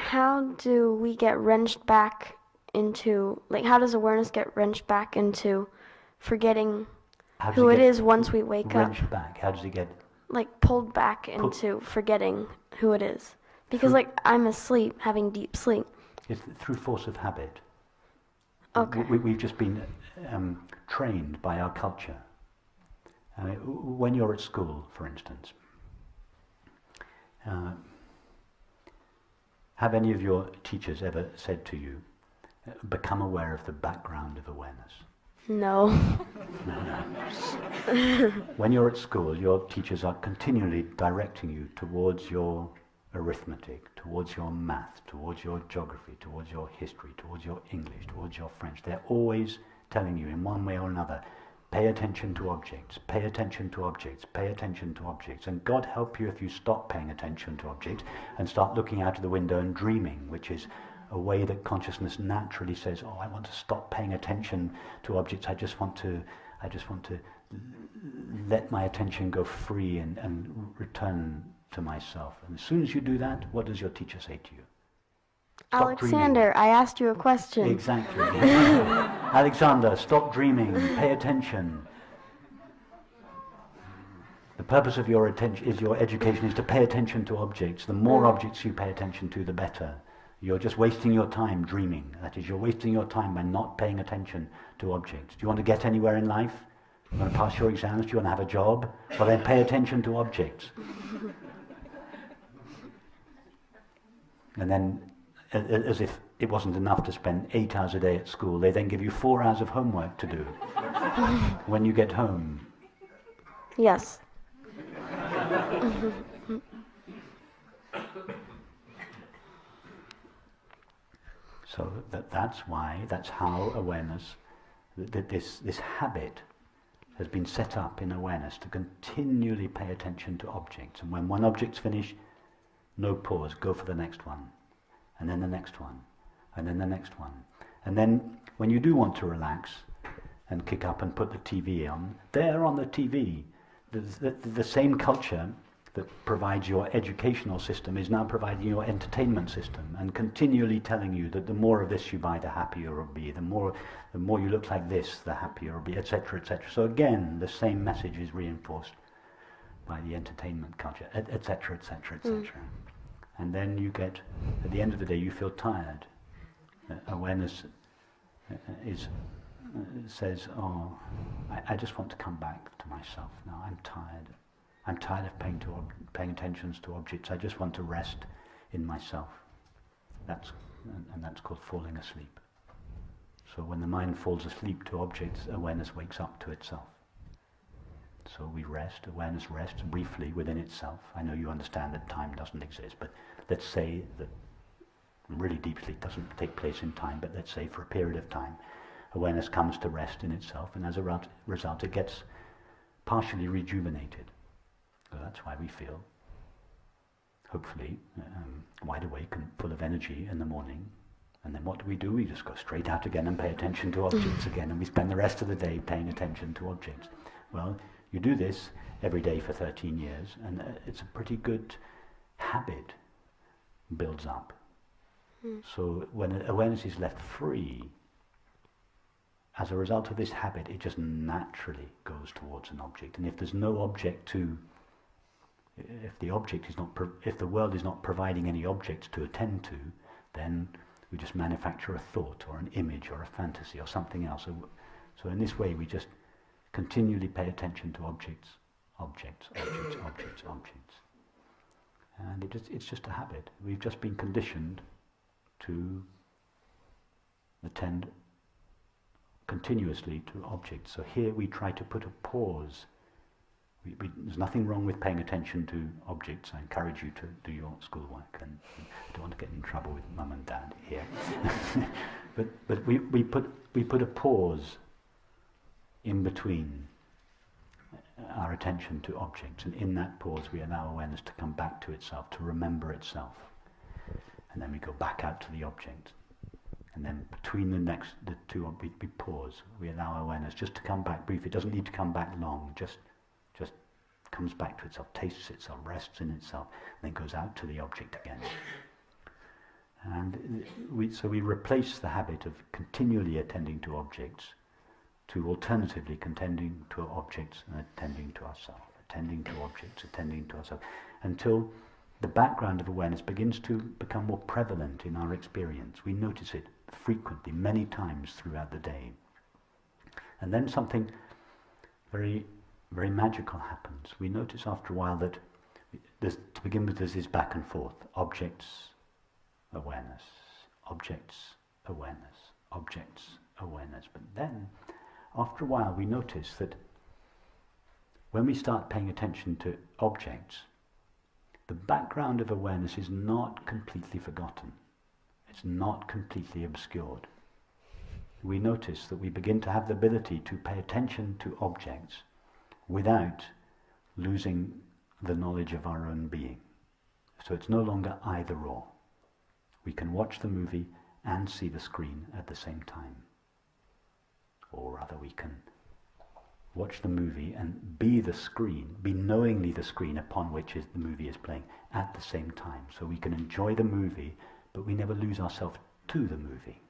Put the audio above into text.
how do we get wrenched back into, like, how does awareness get wrenched back into forgetting who it is once we wake up? Wrenched back? How does it get? Like, pulled back into forgetting who it is. Because, like, I'm asleep, having deep sleep. It's through force of habit. Okay. We've just been trained by our culture. When you're at school, for instance, have any of your teachers ever said to you, become aware of the background of awareness? No. When you're at school, your teachers are continually directing you towards your arithmetic, towards your math, towards your geography, towards your history, towards your English, towards your French. They're always telling you in one way or another, pay attention to objects, pay attention to objects, pay attention to objects. And God help you if you stop paying attention to objects and start looking out of the window and dreaming, which is a way that consciousness naturally says, oh, I want to stop paying attention to objects. I just want to let my attention go free and return to myself. And as soon as you do that, what does your teacher say to you? Stop Alexander, dreaming. I asked you a question. Exactly. Alexander, stop dreaming. Pay attention. The purpose of your education is to pay attention to objects. The more objects you pay attention to, the better. You're just wasting your time dreaming. That is, you're wasting your time by not paying attention to objects. Do you want to get anywhere in life? You want to pass your exams? Do you want to have a job? Well, then pay attention to objects. And then, as if it wasn't enough to spend 8 hours a day at school, they then give you 4 hours of homework to do when you get home. Yes. So that's how awareness, this habit has been set up in awareness to continually pay attention to objects. And when one object's finished, no pause, go for the next one. And then the next one. And then the next one. And then when you do want to relax and kick up and put the TV on, there on the TV, the same culture that provides your educational system is now providing your entertainment system and continually telling you that the more of this you buy, the happier you'll be. The more you look like this, the happier you'll be, etc., etc. So again, the same message is reinforced by the entertainment culture, etc., etc., etc. And then you get, at the end of the day, you feel tired. Awareness says, oh, I just want to come back to myself now. I'm tired. I'm tired of paying attention to objects. I just want to rest in myself. That's called falling asleep. So when the mind falls asleep to objects, awareness wakes up to itself. So we rest, awareness rests briefly within itself. I know you understand that time doesn't exist, but let's say that really deep sleep doesn't take place in time, but let's say for a period of time, awareness comes to rest in itself, and as a result it gets partially rejuvenated. So that's why we feel, hopefully, wide awake and full of energy in the morning. And then what do? We just go straight out again and pay attention to objects again, and we spend the rest of the day paying attention to objects. Well, you do this every day for 13 years, and it's a pretty good habit builds up. So when awareness is left free, as a result of this habit, it just naturally goes towards an object. And if there's no object if the world is not providing any objects to attend to, then we just manufacture a thought or an image or a fantasy or something else. So in this way, we just continually pay attention to objects. And it's just a habit. We've just been conditioned to attend continuously to objects. So here we try to put a pause. There's nothing wrong with paying attention to objects. I encourage you to do your schoolwork, and I don't want to get in trouble with mum and dad here. but we put a pause in between our attention to objects, and in that pause we allow awareness to come back to itself, to remember itself, and then we go back out to the object, and then between the two we pause. We allow awareness just to come back briefly. It doesn't need to come back long. Just comes back to itself, tastes itself, rests in itself, and then goes out to the object again. And so we replace the habit of continually attending to objects to alternatively attending to objects and attending to ourselves, attending to objects, attending to ourselves, until the background of awareness begins to become more prevalent in our experience. We notice it frequently, many times throughout the day. And then something very, very magical happens. We notice after a while that, to begin with, there's this back and forth. Objects, awareness, objects, awareness, objects, awareness. But then, after a while, we notice that when we start paying attention to objects, the background of awareness is not completely forgotten. It's not completely obscured. We notice that we begin to have the ability to pay attention to objects without losing the knowledge of our own being. So it's no longer either or. We can watch the movie and see the screen at the same time. Or rather, we can watch the movie and be the screen, be knowingly the screen upon which the movie is playing at the same time. So we can enjoy the movie, but we never lose ourselves to the movie.